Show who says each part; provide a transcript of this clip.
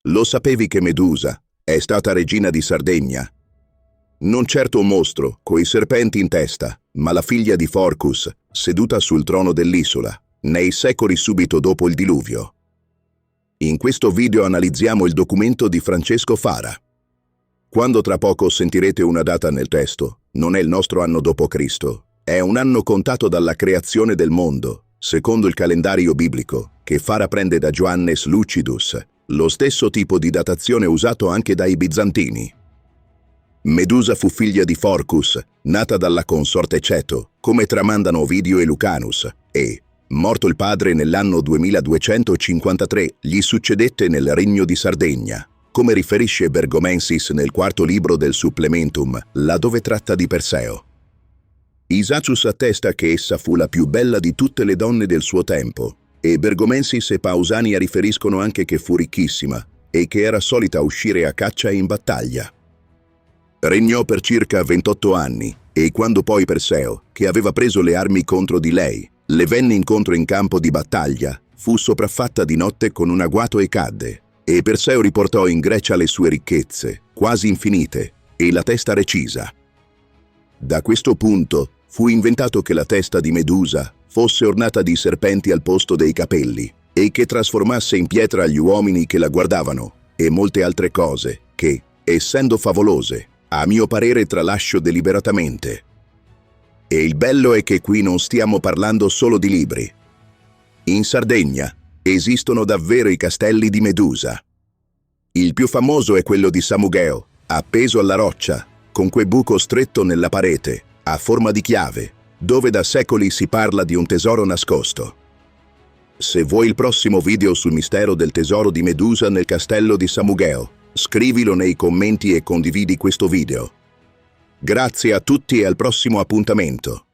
Speaker 1: Lo sapevi che Medusa è stata regina di Sardegna? Non certo un mostro, coi serpenti in testa, ma la figlia di Phorcus, seduta sul trono dell'isola, nei secoli subito dopo il diluvio. In questo video analizziamo il documento di Francesco Fara. Quando tra poco sentirete una data nel testo, non è il nostro anno d.C., è un anno contato dalla creazione del mondo, secondo il calendario biblico, che Fara prende da Joannes Lucidus, lo stesso tipo di datazione usato anche dai bizantini. Medusa fu figlia di Phorcus, nata dalla consorte Ceto, come tramandano Ovidio e Lucanus, e, morto il padre nell'anno 2253, gli succedette nel regno di Sardegna, come riferisce Bergomensis nel quarto libro del Supplementum, laddove tratta di Perseo. Isacius attesta che essa fu la più bella di tutte le donne del suo tempo, e Bergomensis e Pausania riferiscono anche che fu ricchissima e che era solita uscire a caccia e in battaglia. Regnò per circa 28 anni, e quando poi Perseo, che aveva preso le armi contro di lei, le venne incontro in campo di battaglia, fu sopraffatta di notte con un agguato e cadde, e Perseo riportò in Grecia le sue ricchezze, quasi infinite, e la testa recisa. Da questo punto fu inventato che la testa di Medusa fosse ornata di serpenti al posto dei capelli, e che trasformasse in pietra gli uomini che la guardavano, e molte altre cose, che, essendo favolose, a mio parere tralascio deliberatamente. E il bello è che qui non stiamo parlando solo di libri. In Sardegna esistono davvero i castelli di Medusa. Il più famoso è quello di Samugheo, appeso alla roccia, con quel buco stretto nella parete, a forma di chiave, dove da secoli si parla di un tesoro nascosto. Se vuoi il prossimo video sul mistero del tesoro di Medusa nel castello di Samugheo, scrivilo nei commenti e condividi questo video. Grazie a tutti e al prossimo appuntamento.